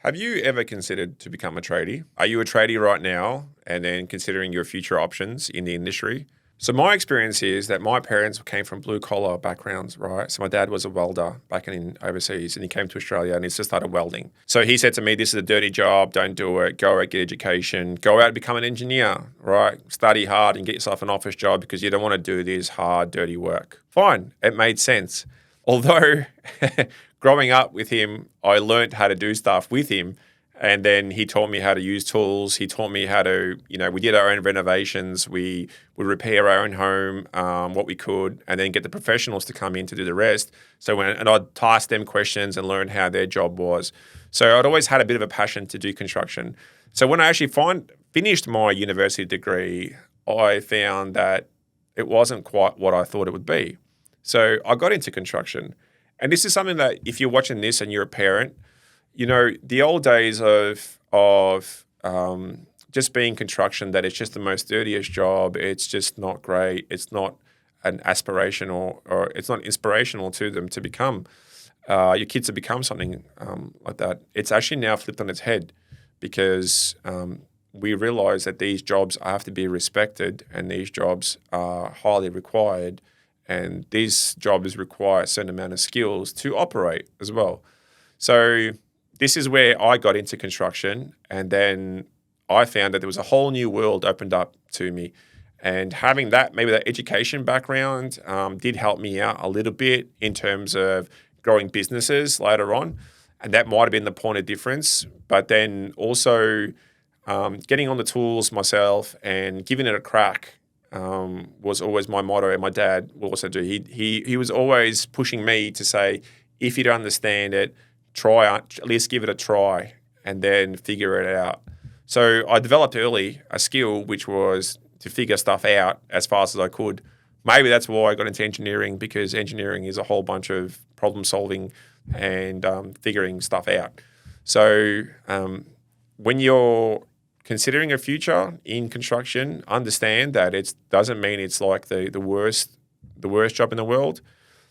Have you ever considered to become a tradie? Are you a tradie right now and then considering your future options in the industry? So my experience is that my parents came from blue collar backgrounds, right? So my dad was a welder back in overseas and he came to Australia and he just started welding. So he said to me, this is a dirty job, don't do it, go out, get education, go out and become an engineer, right? Study hard and get yourself an office job because you don't want to do this hard, dirty work. Fine, it made sense. Although growing up with him, I learned how to do stuff with him. And then he taught me how to use tools. He taught me how to, we did our own renovations. We would repair our own home, what we could, and then get the professionals to come in to do the rest. And I'd ask them questions and learn how their job was. So I'd always had a bit of a passion to do construction. So when I actually finished my university degree, I found that it wasn't quite what I thought it would be. So I got into construction. And this is something that if you're watching this and you're a parent, the old days of just being construction, that it's just the most dirtiest job. It's just not great. It's not an aspirational or it's not inspirational to them to become your kids to become something like that. It's actually now flipped on its head because we realize that these jobs have to be respected and these jobs are highly required and these jobs require a certain amount of skills to operate as well. So this is where I got into construction, and then I found that there was a whole new world opened up to me. And having maybe that education background did help me out a little bit in terms of growing businesses later on. And that might have been the point of difference. But then also getting on the tools myself and giving it a crack was always my motto. And my dad will also do. He was always pushing me to say, if you don't understand it, at least give it a try and then figure it out. So I developed early a skill which was to figure stuff out as fast as I could. Maybe that's why I got into engineering, because engineering is a whole bunch of problem solving and figuring stuff out. So when you're considering a future in construction, understand that it doesn't mean it's like the worst job in the world.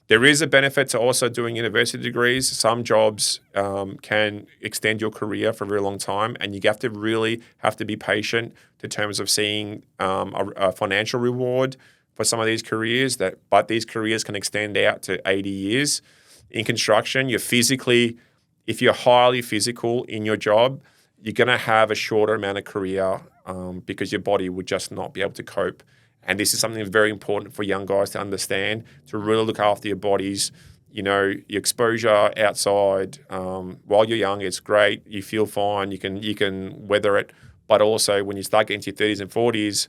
There is a benefit to also doing university degrees. Some jobs can extend your career for a very long time, and you have to be patient in terms of seeing a financial reward for some of these careers. But these careers can extend out to 80 years. In construction, if you're highly physical in your job, you're going to have a shorter amount of career because your body would just not be able to cope. And this is something that's very important for young guys to understand, to really look after your bodies. Your exposure outside while you're young, it's great. You feel fine. You can weather it. But also when you start getting to your 30s and 40s,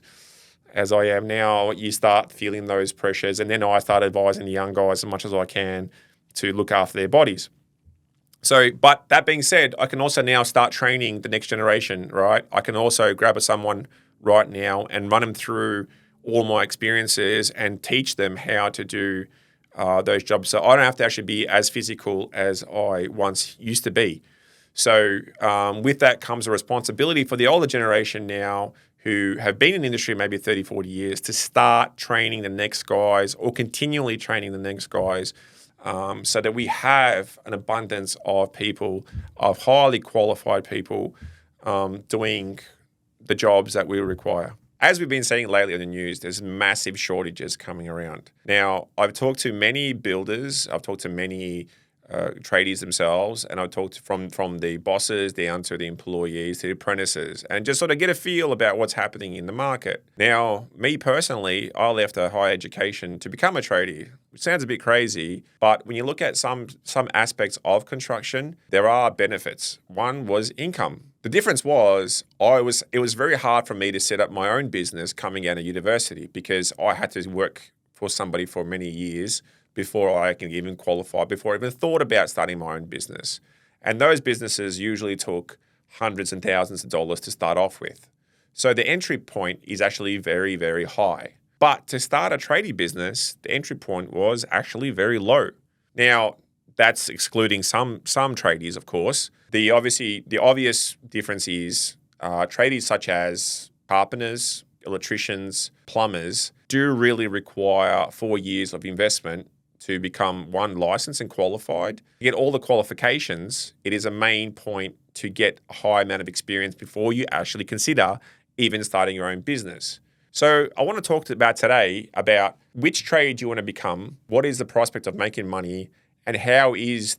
as I am now, you start feeling those pressures. And then I start advising the young guys as much as I can to look after their bodies. So, but that being said, I can also now start training the next generation, right? I can also grab someone right now and run them through all my experiences and teach them how to do those jobs. So I don't have to actually be as physical as I once used to be. So with that comes a responsibility for the older generation now who have been in the industry maybe 30, 40 years to start training the next guys or continually training the next guys so that we have an abundance of people, of highly qualified people doing the jobs that we require. As we've been seeing lately on the news, there's massive shortages coming around. Now, I've talked to many builders, I've talked to many tradies themselves, and I've talked from the bosses down to the employees to the apprentices, and just sort of get a feel about what's happening in the market. Now, me personally, I left a higher education to become a tradie, which sounds a bit crazy, but when you look at some aspects of construction, there are benefits. One was income. The difference was it was very hard for me to set up my own business coming out of university because I had to work for somebody for many years before I can even qualify, before I even thought about starting my own business. And those businesses usually took hundreds and thousands of dollars to start off with. So the entry point is actually very, very high. But to start a tradie business, the entry point was actually very low. Now, that's excluding some tradies, of course. The obvious difference is tradies such as carpenters, electricians, plumbers do really require 4 years of investment to become one licensed and qualified. To get all the qualifications, it is a main point to get a high amount of experience before you actually consider even starting your own business. So I want to talk about today about which trade you want to become, what is the prospect of making money, and how is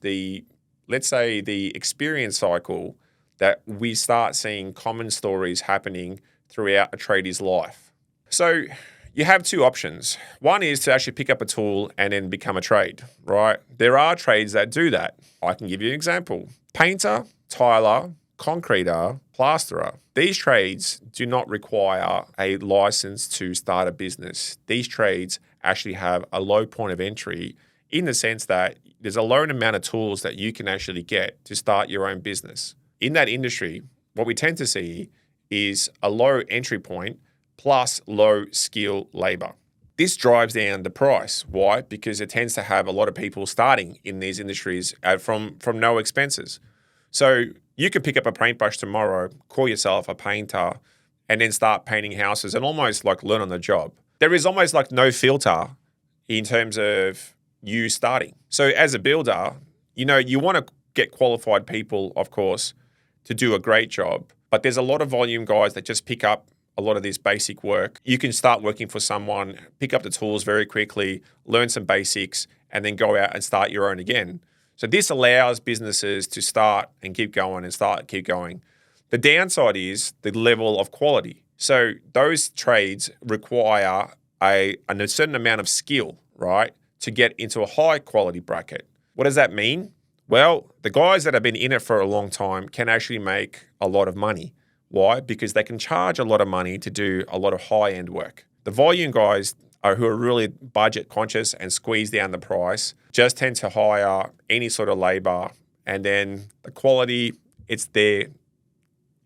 let's say the experience cycle that we start seeing common stories happening throughout a tradee's life. So you have two options. One is to actually pick up a tool and then become a trade, right? There are trades that do that. I can give you an example. Painter, tiler, concreter, plasterer. These trades do not require a license to start a business. These trades actually have a low point of entry in the sense that there's a low amount of tools that you can actually get to start your own business. In that industry, what we tend to see is a low entry point plus low skill labor. This drives down the price. Why? Because it tends to have a lot of people starting in these industries from no expenses. So you could pick up a paintbrush tomorrow, call yourself a painter, and then start painting houses and almost like learn on the job. There is almost like no filter in terms of you starting. So as a builder, you want to get qualified people, of course, to do a great job. But there's a lot of volume guys that just pick up a lot of this basic work. You can start working for someone, pick up the tools very quickly, learn some basics, and then go out and start your own again. So this allows businesses to start and keep going and start, keep going. The downside is the level of quality. So those trades require a certain amount of skill, right, to get into a high quality bracket. What does that mean? Well, the guys that have been in it for a long time can actually make a lot of money. Why? Because they can charge a lot of money to do a lot of high-end work. The volume guys who are really budget conscious and squeeze down the price just tend to hire any sort of labor, and then the quality, it's there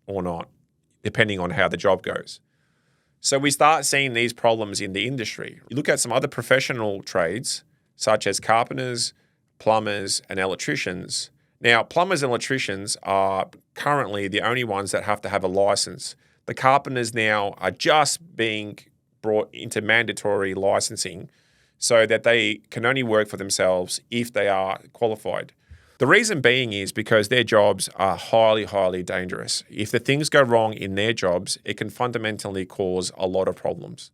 or not, depending on how the job goes. So we start seeing these problems in the industry. You look at some other professional trades, such as carpenters, plumbers, and electricians. Now, plumbers and electricians are currently the only ones that have to have a license. The carpenters now are just being brought into mandatory licensing so that they can only work for themselves if they are qualified. The reason being is because their jobs are highly, highly dangerous. If the things go wrong in their jobs, it can fundamentally cause a lot of problems.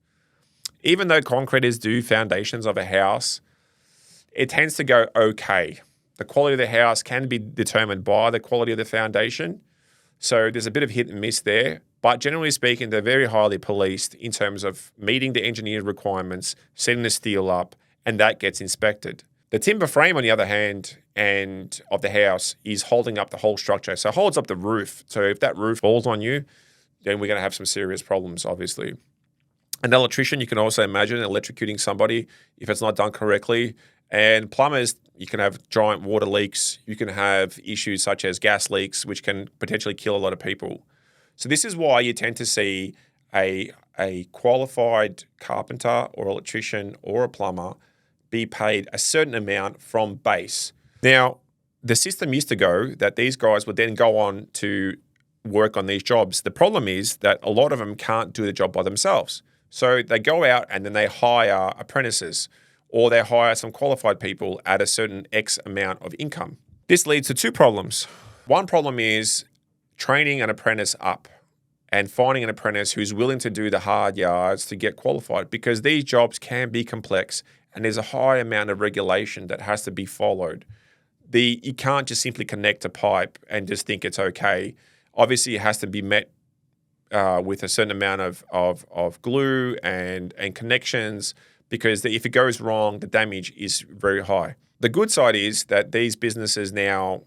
Even though concreters do foundations of a house, it tends to go okay. The quality of the house can be determined by the quality of the foundation. So there's a bit of hit and miss there. But generally speaking, they're very highly policed in terms of meeting the engineered requirements, setting the steel up, and that gets inspected. The timber frame, on the other hand, and of the house is holding up the whole structure. So it holds up the roof. So if that roof falls on you, then we're going to have some serious problems, obviously. An electrician, you can also imagine electrocuting somebody if it's not done correctly. And plumbers, you can have giant water leaks. You can have issues such as gas leaks, which can potentially kill a lot of people. So this is why you tend to see a qualified carpenter or electrician or a plumber be paid a certain amount from base. Now, the system used to go that these guys would then go on to work on these jobs. The problem is that a lot of them can't do the job by themselves. So they go out and then they hire apprentices, or they hire some qualified people at a certain X amount of income. This leads to two problems. One problem is training an apprentice up and finding an apprentice who's willing to do the hard yards to get qualified, because these jobs can be complex and there's a high amount of regulation that has to be followed. You can't just simply connect a pipe and just think it's okay. Obviously, it has to be met with a certain amount of glue and connections, because if it goes wrong, the damage is very high. The good side is that these businesses now,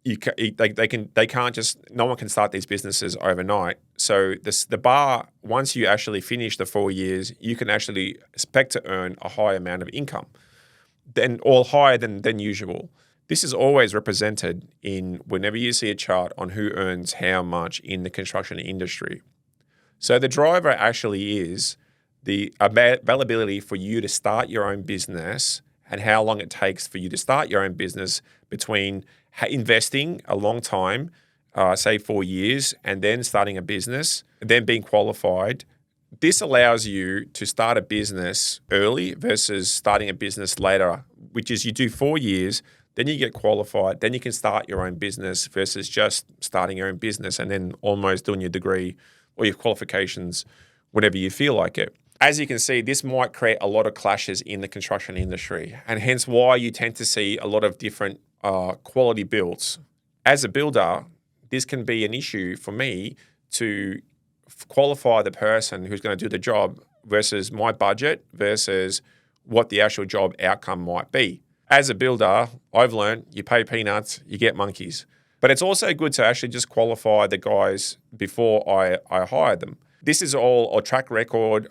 no one can start these businesses overnight. So the bar, once you actually finish the 4 years, you can actually expect to earn a high amount of income, or higher than usual. This is always represented in whenever you see a chart on who earns how much in the construction industry. So the driver actually is the availability for you to start your own business and how long it takes for you to start your own business between investing a long time, say 4 years, and then starting a business, and then being qualified. This allows you to start a business early versus starting a business later which is you do 4 years, then you get qualified, then you can start your own business versus just starting your own business and then almost doing your degree or your qualifications whenever you feel like it. As you can see, this might create a lot of clashes in the construction industry, and hence why you tend to see a lot of different quality builds. As a builder, this can be an issue for me to qualify the person who's going to do the job versus my budget versus what the actual job outcome might be. As a builder, I've learned you pay peanuts, you get monkeys. But it's also good to actually just qualify the guys before I hire them. This is all a track record,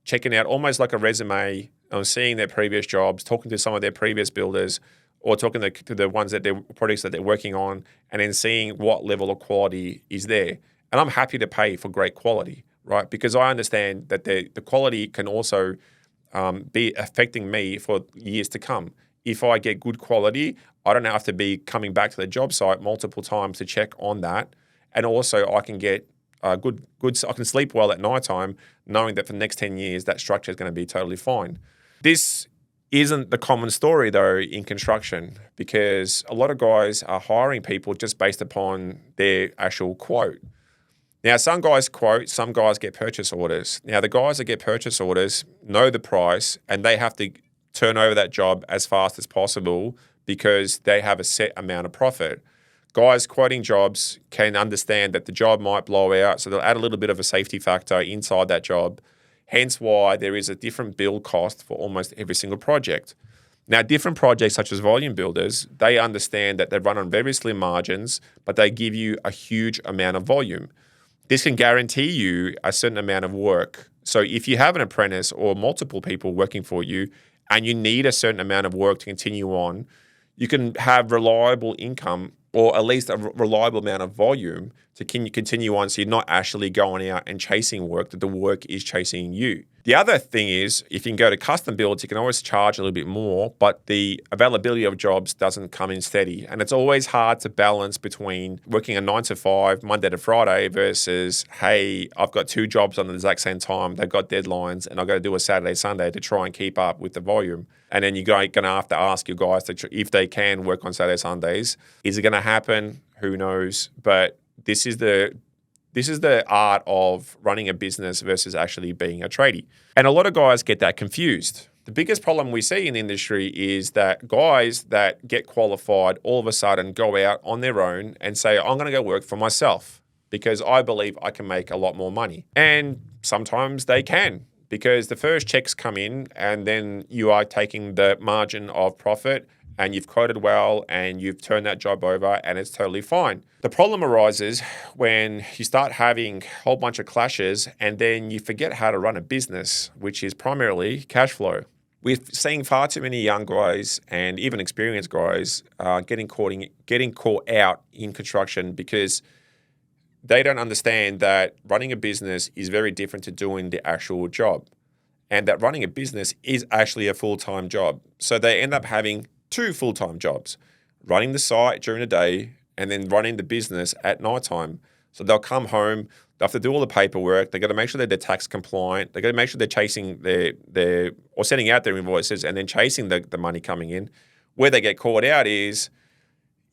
checking out almost like a resume, seeing their previous jobs, talking to some of their previous builders, or talking to the ones that their projects that they're working on, and then seeing what level of quality is there. And I'm happy to pay for great quality, right? Because I understand that the quality can also be affecting me for years to come. If I get good quality, I don't have to be coming back to the job site multiple times to check on that. And also I can get I can sleep well at nighttime knowing that for the next 10 years, that structure is going to be totally fine. This isn't the common story though in construction, because a lot of guys are hiring people just based upon their actual quote. Now, some guys quote, some guys get purchase orders. Now, the guys that get purchase orders know the price and they have to turn over that job as fast as possible because they have a set amount of profit. Guys quoting jobs can understand that the job might blow out, so they'll add a little bit of a safety factor inside that job, hence why there is a different build cost for almost every single project. Now, different projects such as volume builders, they understand that they run on very slim margins, but they give you a huge amount of volume. This can guarantee you a certain amount of work. So if you have an apprentice or multiple people working for you and you need a certain amount of work to continue on, you can have reliable income or at least a reliable amount of volume to continue on, so you're not actually going out and chasing work, that the work is chasing you. The other thing is, if you can go to custom builds, you can always charge a little bit more, but the availability of jobs doesn't come in steady. And it's always hard to balance between working a 9 to 5, Monday to Friday, versus, hey, I've got 2 jobs on the exact same time, they've got deadlines, and I've got to do a Saturday, Sunday to try and keep up with the volume. And then you're going to have to ask your guys if they can work on Saturday, Sundays. Is it going to happen? Who knows? But this is the art of running a business versus actually being a tradie. And a lot of guys get that confused. The biggest problem we see in the industry is that guys that get qualified all of a sudden go out on their own and say, I'm going to go work for myself because I believe I can make a lot more money. And sometimes they can, because the first checks come in and then you are taking the margin of profit and you've quoted well and you've turned that job over and it's totally fine. The problem arises when you start having a whole bunch of clashes and then you forget how to run a business, which is primarily cash flow. We're seeing far too many young guys and even experienced guys getting caught out in construction because they don't understand that running a business is very different to doing the actual job, and that running a business is actually a full-time job. So they end up having 2 full-time jobs, running the site during the day and then running the business at nighttime. So they'll come home, they have to do all the paperwork, they got to make sure that they're tax compliant, they got to make sure they're chasing their or sending out their invoices and then chasing the money coming in. Where they get caught out is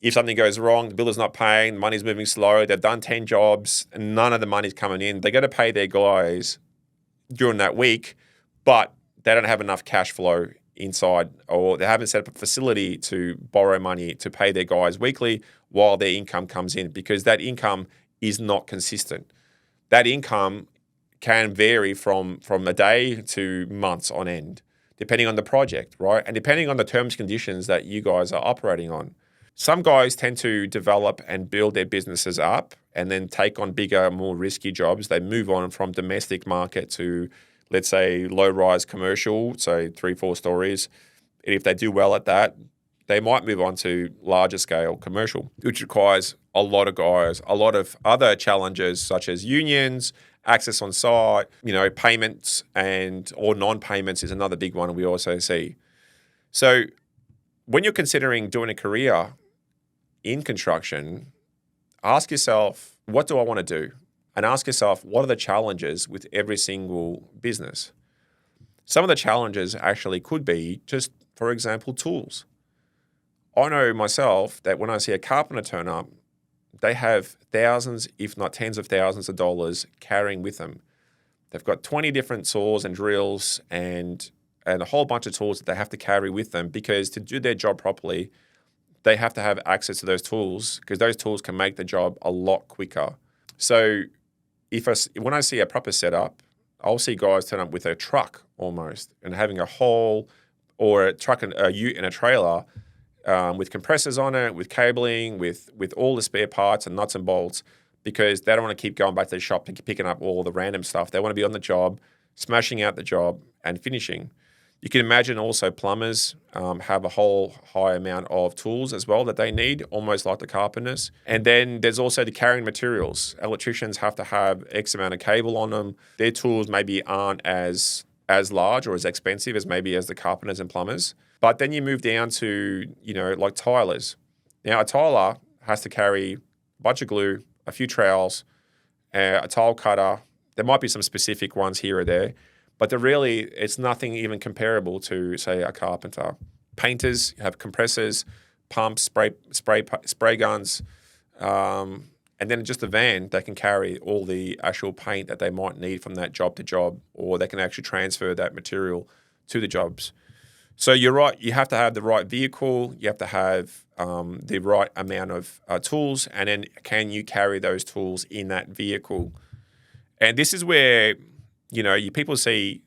if something goes wrong, the builder's not paying, the money's moving slow, they've done 10 jobs and none of the money's coming in. They got to pay their guys during that week, but they don't have enough cash flow inside, or they haven't set up a facility to borrow money to pay their guys weekly while their income comes in, because that income is not consistent. That income can vary from a day to months on end, depending on the project, right? And depending on the terms and conditions that you guys are operating on. Some guys tend to develop and build their businesses up and then take on bigger, more risky jobs. They move on from domestic market to, let's say, low-rise commercial, so 3-4 stories. And if they do well at that, they might move on to larger scale commercial, which requires a lot of guys, a lot of other challenges such as unions, access on site, payments or non-payments is another big one we also see. So when you're considering doing a career in construction, ask yourself, what do I want to do? And ask yourself, what are the challenges with every single business? Some of the challenges actually could be just, for example, tools. I know myself that when I see a carpenter turn up, they have thousands, if not tens of thousands of dollars carrying with them. They've got 20 different saws and drills and a whole bunch of tools that they have to carry with them, because to do their job properly, they have to have access to those tools, because those tools can make the job a lot quicker. So when I see a proper setup, I'll see guys turn up with a truck almost and having a whole, or a truck and a ute and a trailer with compressors on it, with cabling, with all the spare parts and nuts and bolts, because they don't want to keep going back to the shop and picking up all the random stuff. They want to be on the job, smashing out the job and finishing. You can imagine also plumbers have a whole high amount of tools as well that they need, almost like the carpenters. And then there's also the carrying materials. Electricians have to have X amount of cable on them. Their tools maybe aren't as large or as expensive as maybe as the carpenters and plumbers. But then you move down to, like tilers. Now, a tiler has to carry a bunch of glue, a few trowels, a tile cutter. There might be some specific ones here or there, but it's nothing even comparable to, say, a carpenter. Painters have compressors, pumps, spray guns, and then just a van that can carry all the actual paint that they might need from that job to job, or they can actually transfer that material to the jobs. So you're right, you have to have the right vehicle, you have to have the right amount of tools, and then can you carry those tools in that vehicle? And this is where, people see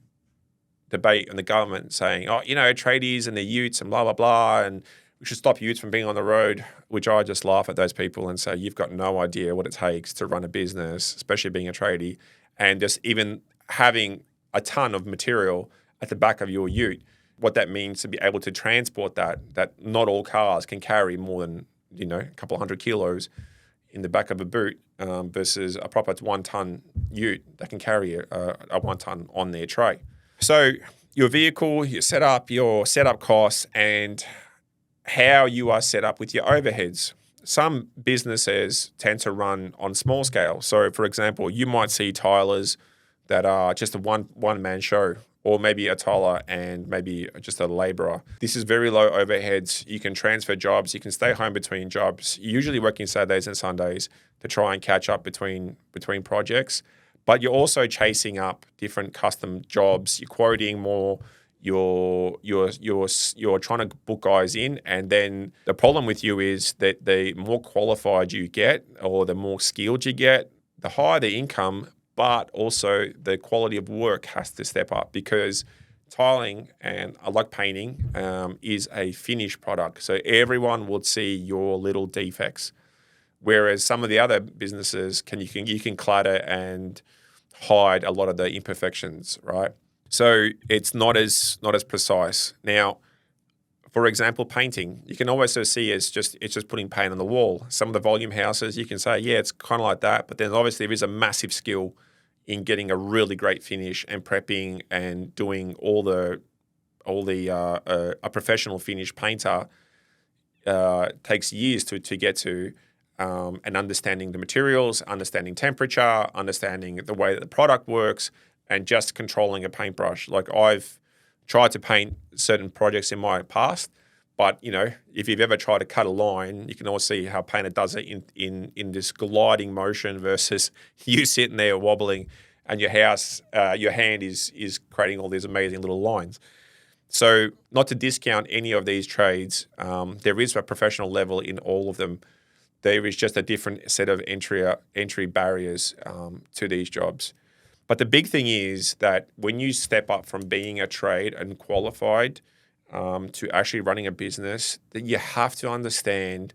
debate in the government saying, tradies and the utes and blah, blah, blah, and we should stop utes from being on the road, which I just laugh at those people and say, you've got no idea what it takes to run a business, especially being a tradie, and just even having a ton of material at the back of your ute. What that means to be able to transport that not all cars can carry more than, a couple of 100 kilos in the back of a boot versus a proper 1 ton ute that can carry a 1 ton on their tray. So your vehicle, your setup costs, and how you are set up with your overheads. Some businesses tend to run on small scale. So, for example, you might see tilers that are just a one-man show, or maybe a tiler and maybe just a labourer. This is very low overheads. You can transfer jobs. You can stay home between jobs, usually working Saturdays and Sundays to try and catch up between projects. But you're also chasing up different custom jobs. You're quoting more. You're trying to book guys in, and then the problem with you is that the more qualified you get, or the more skilled you get, the higher the income, but also the quality of work has to step up, because tiling, and like painting, is a finished product. So everyone would see your little defects, whereas some of the other businesses you can clutter and hide a lot of the imperfections, right? So it's not as precise. Now, for example, painting, you can always sort of see it's just putting paint on the wall. Some of the volume houses, you can say, yeah, it's kind of like that, but then obviously there is a massive skill in getting a really great finish and prepping and doing a professional finish painter takes years to get to, and understanding the materials, understanding temperature, understanding the way that the product works, and just controlling a paintbrush. Like, I've tried to paint certain projects in my past, but if you've ever tried to cut a line, you can always see how a painter does it in this gliding motion versus you sitting there wobbling, and your hand is creating all these amazing little lines. So, not to discount any of these trades, there is a professional level in all of them. There is just a different set of entry barriers to these jobs. But the big thing is that when you step up from being a trade and qualified to actually running a business, that you have to understand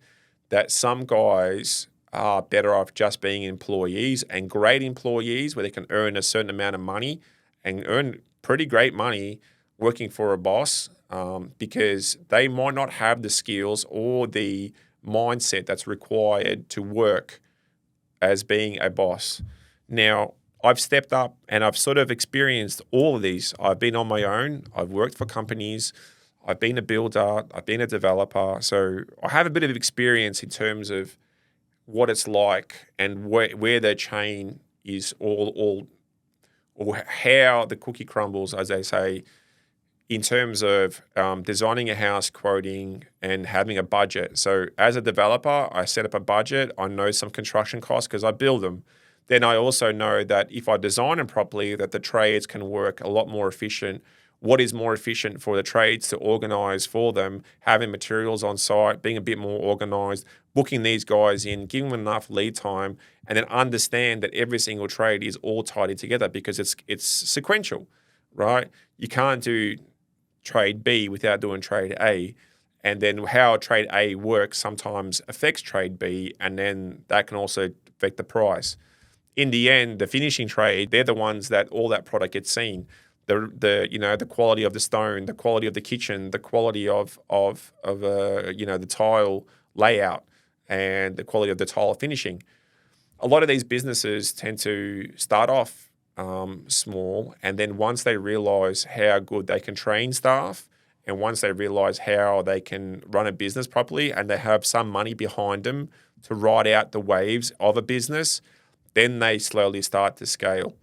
that some guys are better off just being employees, and great employees where they can earn a certain amount of money and earn pretty great money working for a boss, because they might not have the skills or the mindset that's required to work as being a boss. Now, I've stepped up and I've sort of experienced all of these. I've been on my own. I've worked for companies. I've been a builder. I've been a developer. So I have a bit of experience in terms of what it's like and where the chain is all or how the cookie crumbles, as they say, in terms of designing a house, quoting, and having a budget. So as a developer, I set up a budget. I know some construction costs because I build them. Then I also know that if I design them properly, that the trades can work a lot more efficient. What is more efficient for the trades to organize for them, having materials on site, being a bit more organized, booking these guys in, giving them enough lead time, and then understand that every single trade is all tied in together because it's sequential, right? You can't do trade B without doing trade A. And then how trade A works sometimes affects trade B, and then that can also affect the price. In the end, the finishing trade, they're the ones that all that product gets seen. The quality of the stone, the quality of the kitchen, the quality of the tile layout, and the quality of the tile finishing. A lot of these businesses tend to start off small, and then once they realize how good they can train staff, and once they realize how they can run a business properly, and they have some money behind them to ride out the waves of a business, then they slowly start to scale.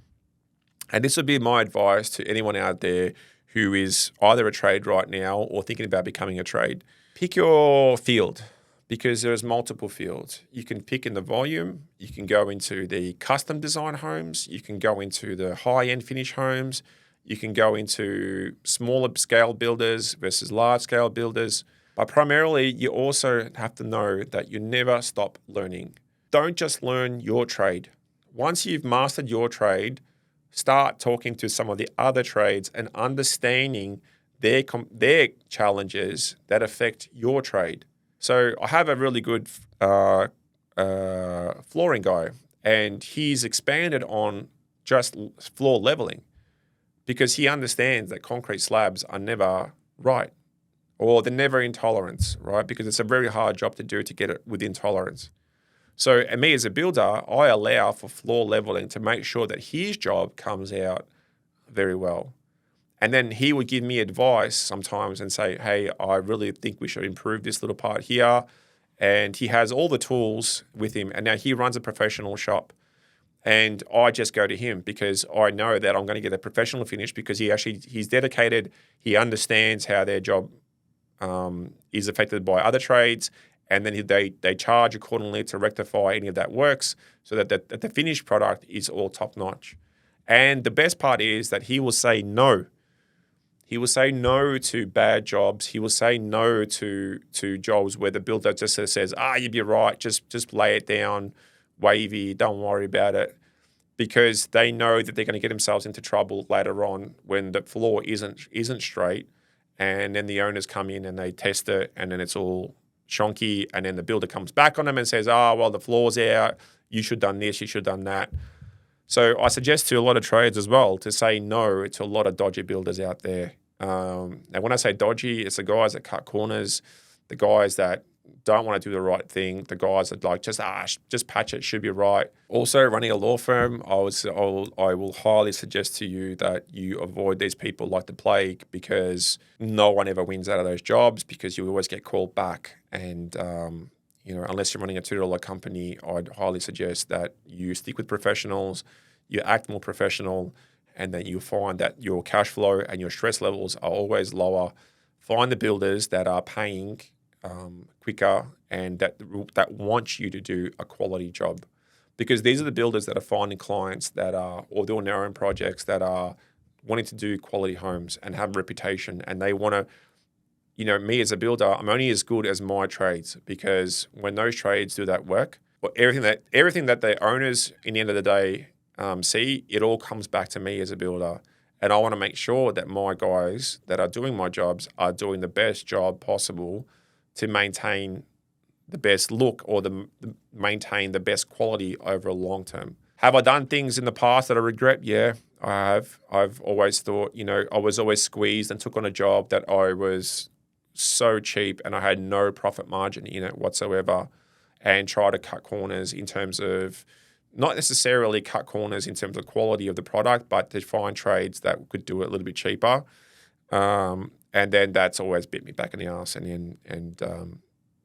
And this would be my advice to anyone out there who is either a trade right now or thinking about becoming a trade. Pick your field, because there's multiple fields. You can pick in the volume, you can go into the custom design homes, you can go into the high-end finish homes, you can go into smaller scale builders versus large scale builders. But primarily, you also have to know that you never stop learning. Don't just learn your trade. Once you've mastered your trade, start talking to some of the other trades and understanding their challenges that affect your trade. So I have a really good flooring guy, and he's expanded on just floor leveling because he understands that concrete slabs are never right, or they're never in tolerance, right? Because it's a very hard job to do to get it within tolerance. So, and me as a builder, I allow for floor leveling to make sure that his job comes out very well. And then he would give me advice sometimes and say, hey, I really think we should improve this little part here. And he has all the tools with him. And now he runs a professional shop. And I just go to him because I know that I'm going to get a professional finish because he's dedicated. He understands how their job is affected by other trades. And then they charge accordingly to rectify any of that works so that the finished product is all top-notch. And the best part is that he will say no. He will say no to bad jobs. He will say no to jobs where the builder just says, you'd be right, just lay it down, wavy, don't worry about it. Because they know that they're going to get themselves into trouble later on when the floor isn't straight. And then the owners come in and they test it, and then it's all shonky, and then the builder comes back on them and says, the floor's out, you should have done this, you should have done that. So I suggest to a lot of trades as well to say no to a lot of dodgy builders out there. And when I say dodgy, it's the guys that cut corners, the guys that don't want to do the right thing, the guys that like just patch it, should be right. Also, running a law firm, I will highly suggest to you that you avoid these people like the plague, because no one ever wins out of those jobs because you always get called back. And unless you're running a $2 company, I'd highly suggest that you stick with professionals, you act more professional, and then you'll find that your cash flow and your stress levels are always lower. Find the builders that are paying quicker and that want you to do a quality job, because these are the builders that are finding clients that are, or doing their own projects that are wanting to do quality homes and have a reputation, and they want to, me as a builder, I'm only as good as my trades, because when those trades do that work, or everything that the owners in the end of the day see, it all comes back to me as a builder. And I want to make sure that my guys that are doing my jobs are doing the best job possible to maintain the best look or maintain the best quality over a long term. Have I done things in the past that I regret? Yeah, I have. I've always thought, I was always squeezed and took on a job that I was so cheap and I had no profit margin in it whatsoever, and try to cut corners in terms of, not necessarily cut corners in terms of quality of the product, but to find trades that could do it a little bit cheaper. And then that's always bit me back in the ass, and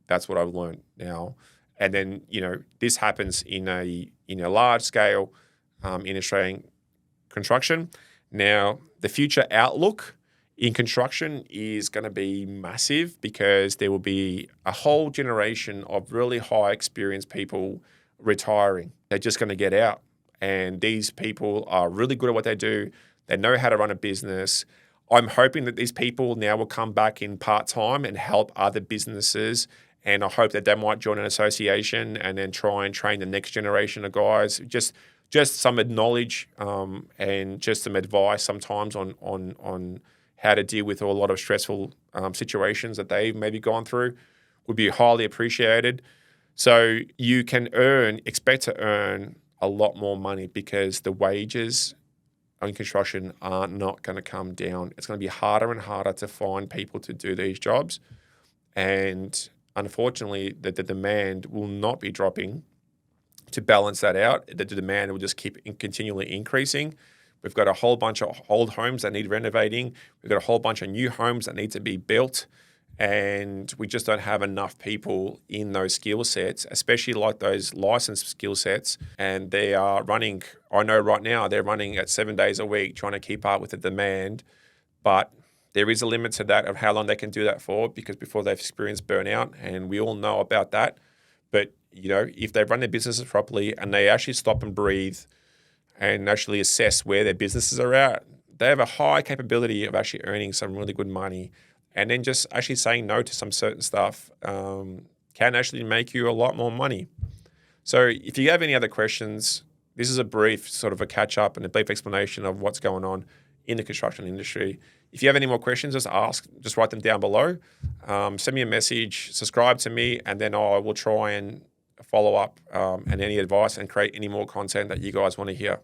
that's what I've learned now. And then this happens in a large scale in Australian construction. Now, the future outlook in construction is going to be massive because there will be a whole generation of really high experienced people retiring. They're just going to get out. And these people are really good at what they do. They know how to run a business. I'm hoping that these people now will come back in part-time and help other businesses. And I hope that they might join an association and then try and train the next generation of guys. Just some knowledge and just some advice sometimes on how to deal with a lot of stressful situations that they've maybe gone through would be highly appreciated. So you can expect to earn a lot more money because the wages in construction are not going to come down. It's going to be harder and harder to find people to do these jobs. And unfortunately, the demand will not be dropping. To balance that out, the demand will just keep continually increasing. We've got a whole bunch of old homes that need renovating. We've got a whole bunch of new homes that need to be built. And we just don't have enough people in those skill sets, especially like those licensed skill sets. And they are running, I know right now, they're running at 7 days a week trying to keep up with the demand. But there is a limit to that of how long they can do that for because before they've experienced burnout, and we all know about that. But, if they run their businesses properly and they actually stop and breathe and actually assess where their businesses are at, they have a high capability of actually earning some really good money. And then just actually saying no to some certain stuff can actually make you a lot more money. So if you have any other questions, this is a brief sort of a catch-up and a brief explanation of what's going on in the construction industry. If you have any more questions, just write them down below. Send me a message, subscribe to me, and then I will try and follow up and any advice and create any more content that you guys want to hear.